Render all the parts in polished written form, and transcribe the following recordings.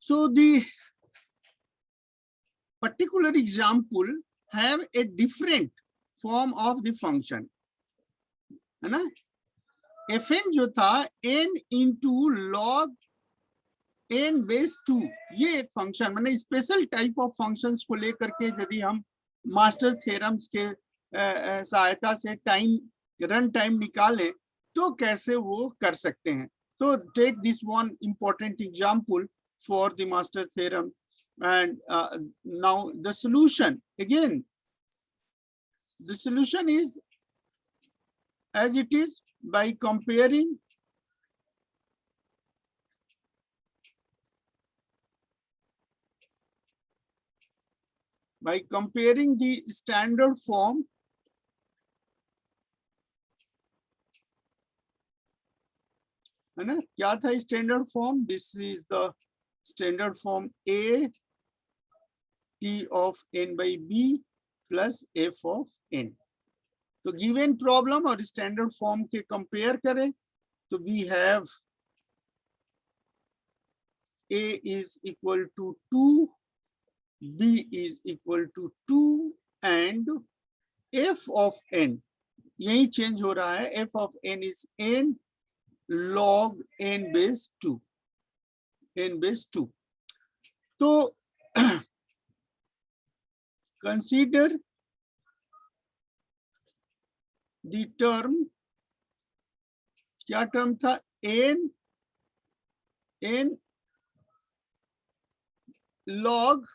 So the particular example have a different form of the function, है ना? fn जो था n into log n base 2, ये एक फंक्शन माने स्पेशल टाइप ऑफ फंक्शंस को लेकर के यदि हम मास्टर थ्योरम्स के सहायता से टाइम रन टाइम निकालें तो कैसे वो कर सकते हैं. तो take this one important example for the master theorem, and now the solution, again the solution is as it is by comparing the standard form है ना. क्या था standard form? This is the standard form A T of n by b plus f of n. तो given problem और standard form के compare करें तो we have A is equal to 2, B is equal to 2 and f of n यही change हो रहा है. f of n is n log n base 2. n base 2. तो consider the term, क्या term था? n log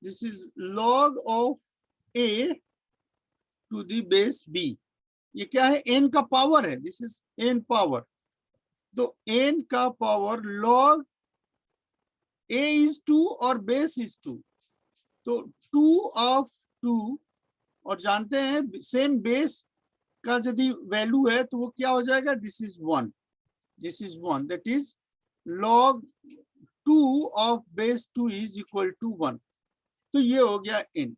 this is log of a to the base b. ये क्या है? n का पावर है. This is n power. तो n का पावर log a is 2 और base is 2. तो 2 of 2 और जानते हैं सेम बेस का यदि वैल्यू है तो वो क्या हो जाएगा? This is 1. This is 1. That is log 2 of base 2 is equal to 1. तो ये हो गया n.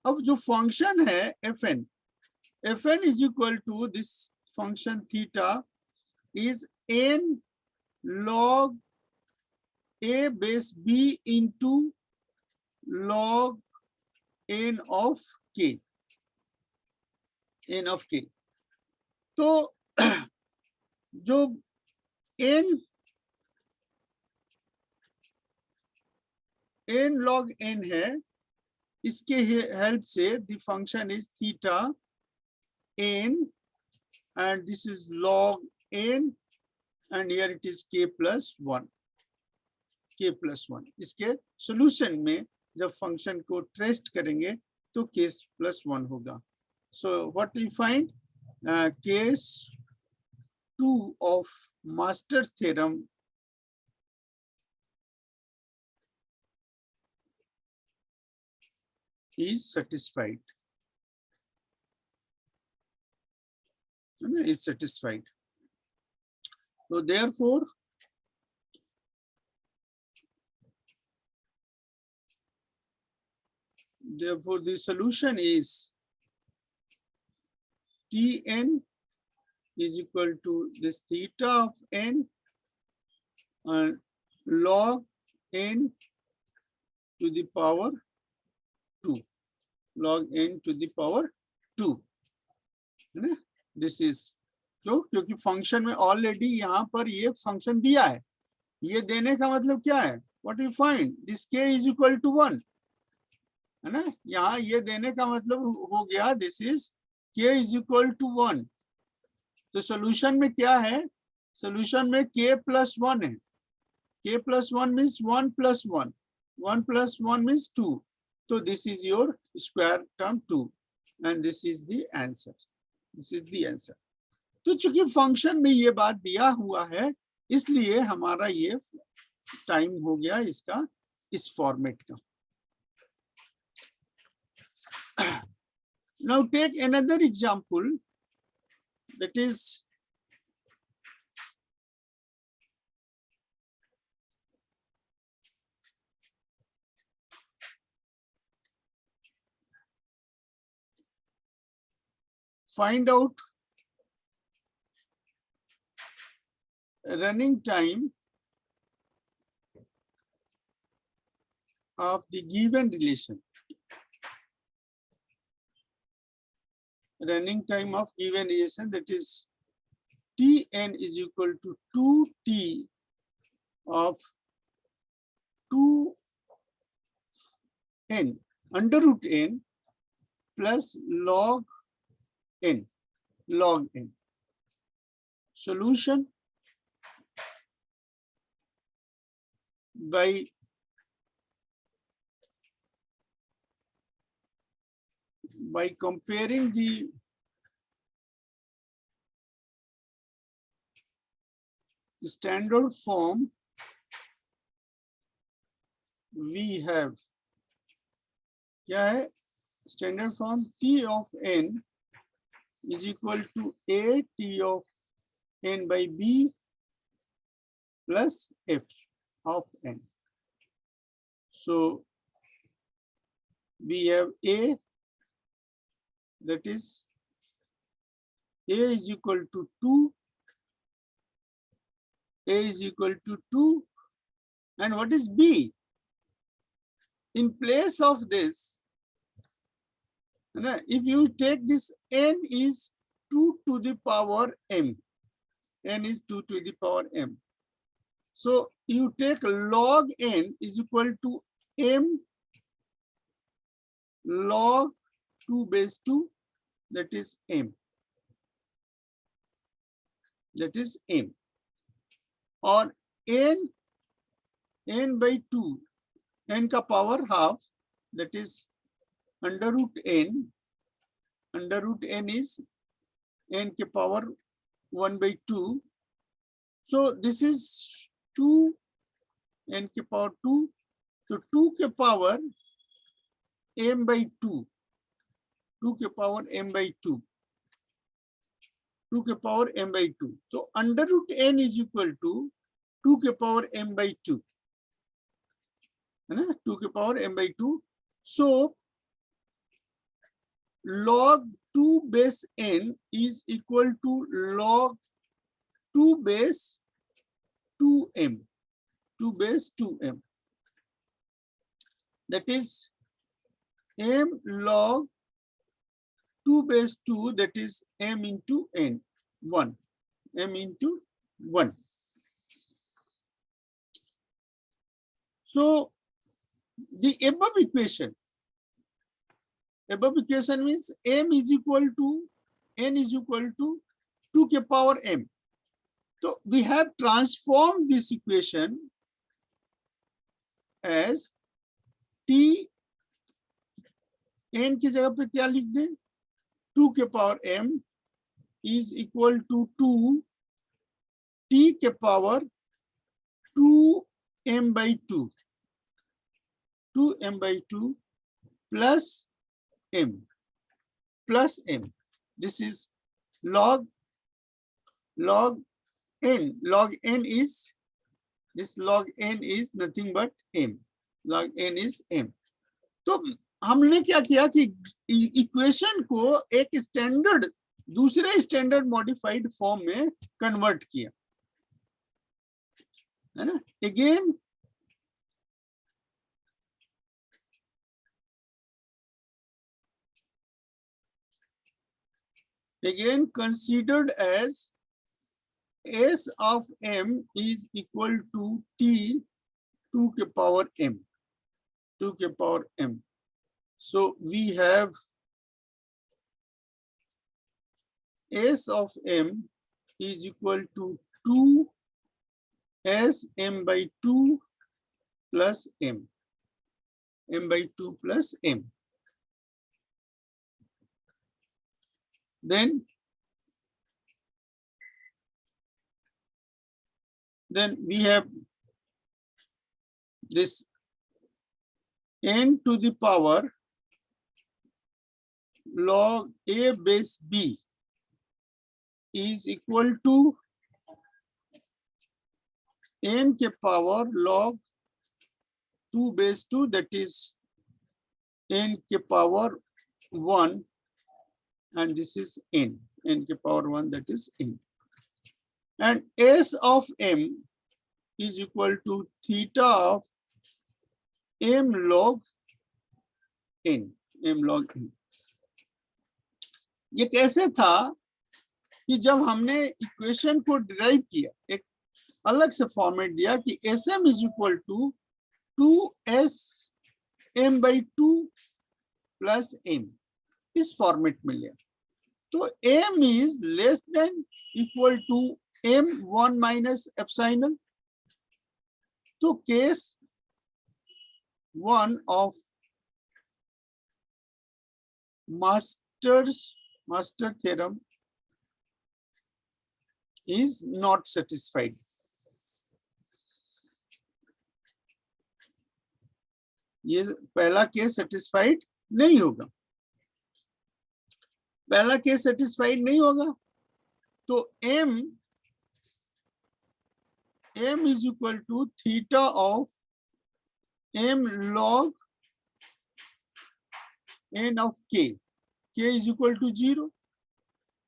अब जो फंक्शन है fn is equal to this function theta is n log a base b into log n of k. n of k. तो जो n log n है इसके हेल्प से the function is theta n and this is log n and here it is k plus 1. k plus 1. इसके solution में जब function को test करेंगे तो k plus 1 होगा. So what we find? Case 2 of master theorem is satisfied. Is satisfied. So therefore the solution is Tn is equal to this theta of n log n to the power 2. log n to the power 2. है ना? This is क्योंकि function में already यहाँ पर ये function दिया है. ये देने का मतलब क्या है? What you find? This k is equal to 1. है ना? यहाँ ये देने का मतलब हो गया this is k is equal to 1. तो सॉल्यूशन में क्या है? सॉल्यूशन में k plus 1 है. k plus 1 means 1 plus 1. 1 plus 1 means 2. So this is your square term 2 and this is the answer. This is the answer. तो चूंकि function में ये बात दिया हुआ है इसलिए हमारा ये टाइम हो गया इसका इस फॉर्मेट का. Now take another example, that is find out running time of the given relation. Running time of given relation, that is Tn is equal to 2t of 2n under root n plus log n. Solution: by comparing the standard form, we have क्या है standard form t of n is equal to a t of n by b plus f of n. So we have a, that is a is equal to 2, a is equal to 2, and what is b? In place of this, if you take this, n is 2 to the power m, n is 2 to the power m. So you take log n is equal to m log 2 base 2, that is m. That is m. Or n by 2, n ka power half, that is under root n. Under root n is n ke power 1 by 2. So this is 2 n ke power 2. So 2 ke power m by 2. 2 ke power m by 2. 2 ke power m by 2. So under root n is equal to 2 ke power m by 2. 2 ke power m by 2. So log 2 base n is equal to log 2 base 2m. 2 base 2m. That is m log 2 base 2, that is m into n, 1. M into 1. So the above equation means m is equal to n is equal to 2 ke power m. So we have transformed this equation as t n की जगह पे क्या लिख दें, 2 के power m is equal to 2 t के power 2m by 2, 2m by 2 plus m. This is log n. Log n is, this log n is nothing but m. Log n is m. तो हमने क्या किया कि equation को एक standard दूसरे standard modified form में कन्वर्ट किया, है ना. Again considered as s of m is equal to t 2 के power m, 2 के power m. So we have s of m is equal to 2 s m by 2 plus m, m by 2 plus m. Then we have this n to the power log a base b is equal to n के power log 2 base 2, that is n के power 1, and this is n ke power 1, that is n. and S of M is equal to theta of M log N, M log N. ये कैसे था कि जब हमने equation को derive किया, एक अलग से फॉर्मेट दिया कि Sm is equal to 2S m/2 plus M, इस फॉर्मेट में लिया, तो M is less than equal to M1 minus epsilon. तो case 1 of master theorem is not satisfied. ये पहला केस सेटिस्फाइड नहीं होगा, पहला केस सेटिस्फाइड नहीं होगा, तो M is equal to theta of M log N of K. K is equal to 0.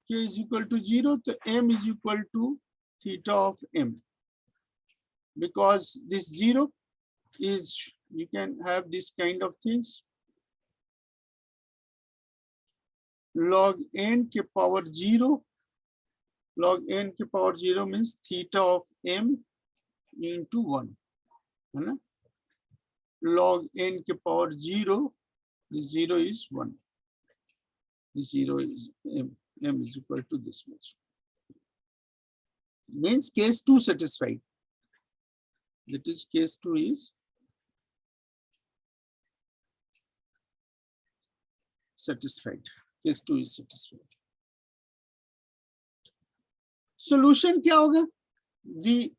K is equal to 0, so M is equal to theta of M. Because this 0 is, you can have this kind of things. Log N ke power 0. Log N ke power 0 means theta of M into 1. Log N ke power 0, this 0 is 1. This 0 is M. M is equal to this much. Means case 2 satisfied. That is, case 2 is satisfied. Case 2 is satisfied. Solution क्या होगा? The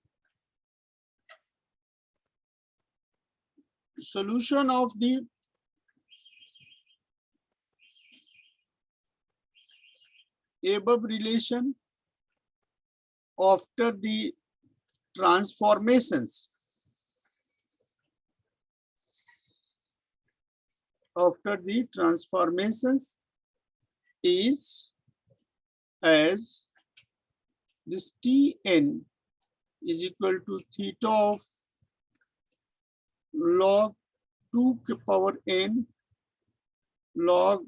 solution of the above relation after the transformations is as this Tn is equal to theta of log 2 ke power n log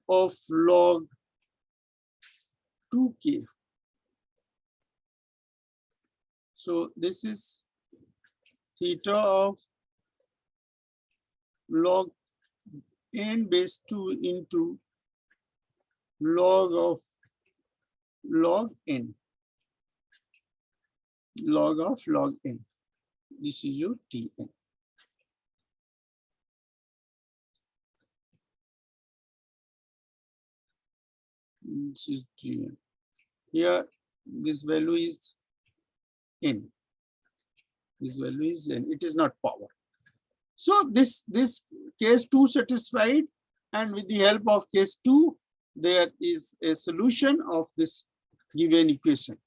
of log 2k. So this is theta of log n base 2 into log of log n, log of log n. This is your Tn. This is Tn. Here, this value is n. This value is n. It is not power. So this case 2 satisfied, and with the help of case 2, there is a solution of this given equation.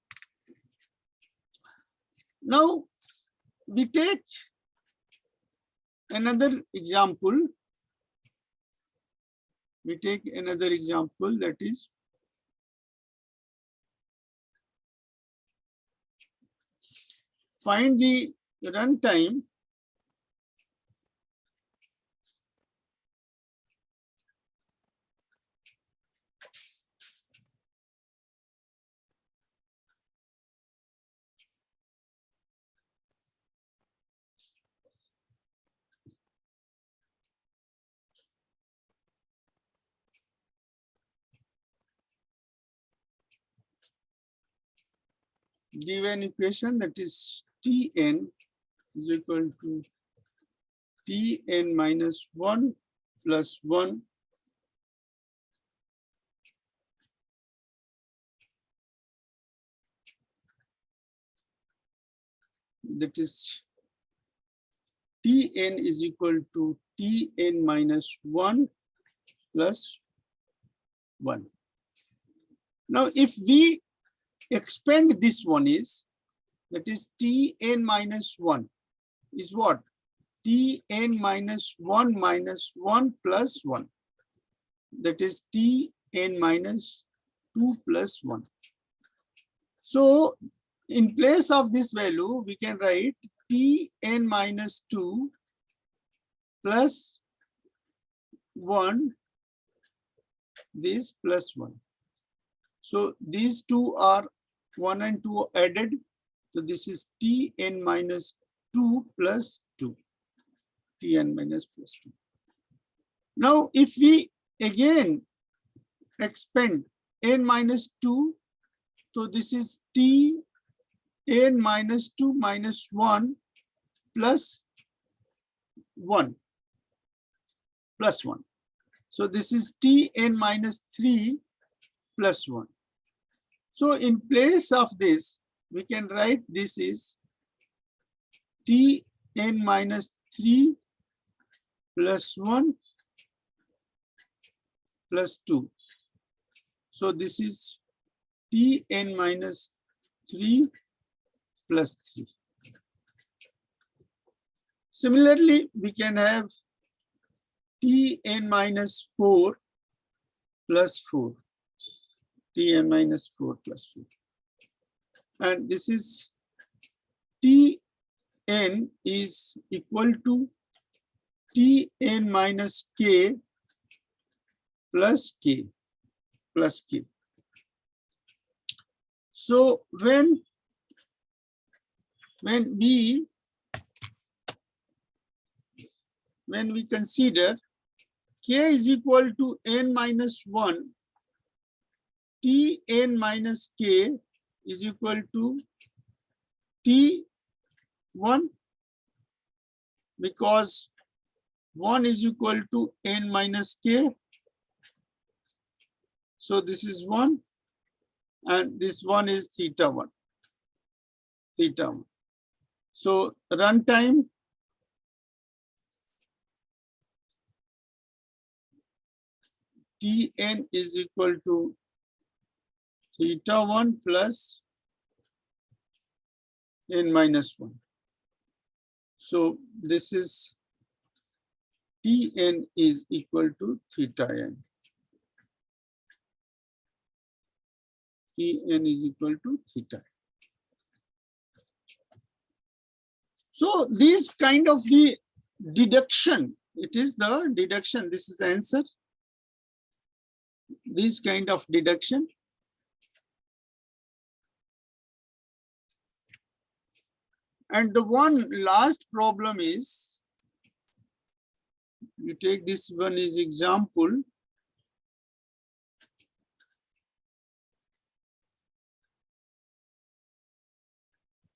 Now we take another example. We take another example, that is find the runtime given equation, that is Tn is equal to Tn minus 1 plus 1 that is Tn is equal to Tn minus 1 plus 1. Now if we expand this one, is that is Tn minus 1 is what? Tn minus 1 plus 1. That is Tn minus 2 plus 1. So in place of this value, we can write Tn minus 2 plus 1, this plus 1. So these two are 1 and 2 added. So this is Tn minus 2 plus 2. Tn minus plus 2. Now if we again expand n minus 2, so this is Tn minus 2 minus 1 plus 1 plus 1. So this is Tn minus 3 plus 1. So in place of this, we can write this is Tn minus 3 plus 1 plus 2. So this is Tn minus 3 plus 3. Similarly, we can have Tn minus 4 plus 4. Tn minus 4 plus 4. And this is Tn is equal to Tn minus k plus k plus k. So when we consider k is equal to n minus 1, Tn minus k is equal to T1, because 1 is equal to n minus k. So this is 1 and this 1 is theta 1. Theta 1. So runtime Tn is equal to theta 1 plus n minus 1. So this is Tn is equal to theta n. Tn is equal to theta. So these kind of the deduction, it is the deduction, this is the answer. This kind of deduction. And the one last problem is, you take this one as example.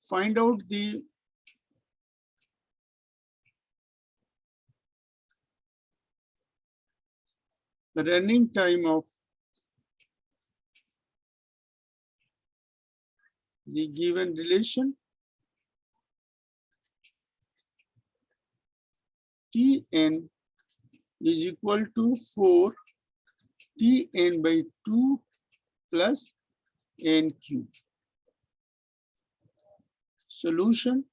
Find out the running time of the given relation. Tn is equal to 4 Tn by 2 plus n cube. Solution.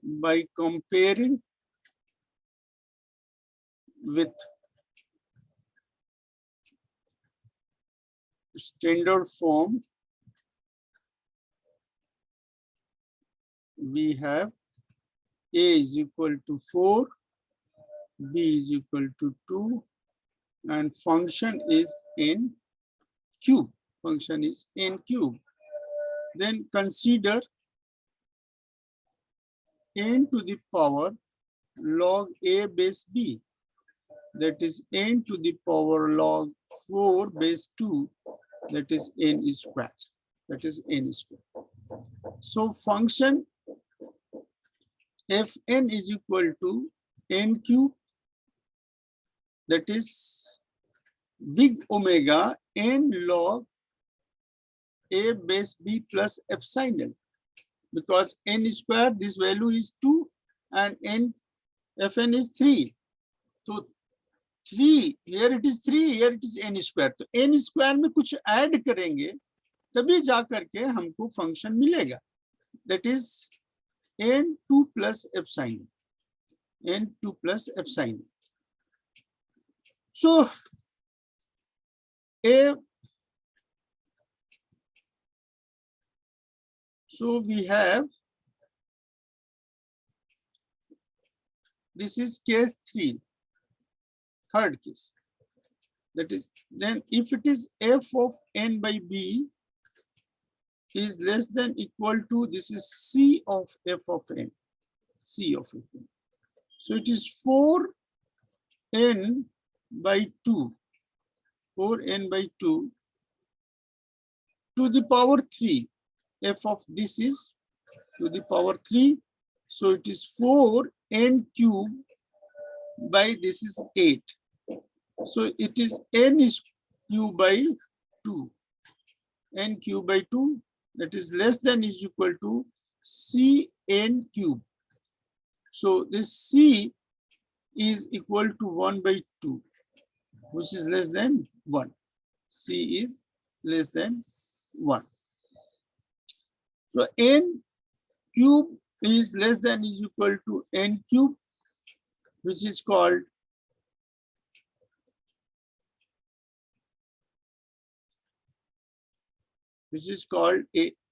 By comparing with standard form, we have A is equal to 4, B is equal to 2, and function is n cube. Function is n cube. Then consider n to the power log A base B. That is n to the power log 4 base 2. That is n square. That is n square. So function Fn is equal to n cube. That is big omega n log A base B plus epsilon. Because n square, this value is 2 and n Fn is 3. So 3, here it is 3, here it is n square. तो n square में कुछ add करेंगे तभी जा करके हमको function मिलेगा. That is n2 plus epsilon. n2 plus epsilon. So we have, this is case 3, third case. That is, then if it is f of n by b is less than equal to, this is c of f of n, c of f of n. So it is 4n by 2, 4n by 2 to the power 3. F of this is to the power 3. So it is 4n cube by, this is 8. So it is n is cube by 2. N cube by 2, that is less than is equal to cn cube. So this c is equal to 1 by 2, which is less than 1. C is less than 1. So n cube is less than is equal to n cube, which is called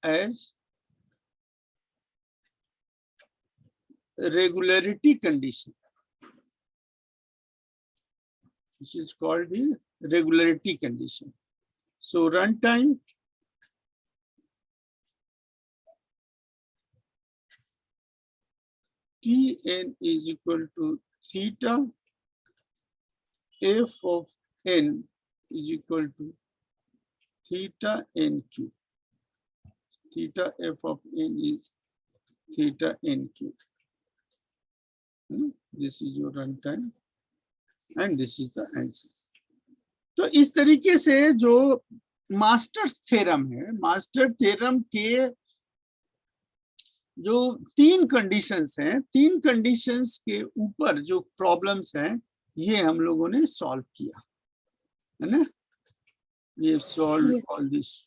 as regularity condition. Which is called the regularity condition. So runtime Tn is equal to theta f of n is equal to theta n cube. Theta f of n is theta n cube. This is your runtime and this is the answer. तो इस तरीके से जो masters theorem है, master theorem के जो 3 conditions हैं, 3 conditions के ऊपर जो प्रॉब्लम्स हैं, ये हम लोगों ने सॉल्व किया, है ना? We have solved all this.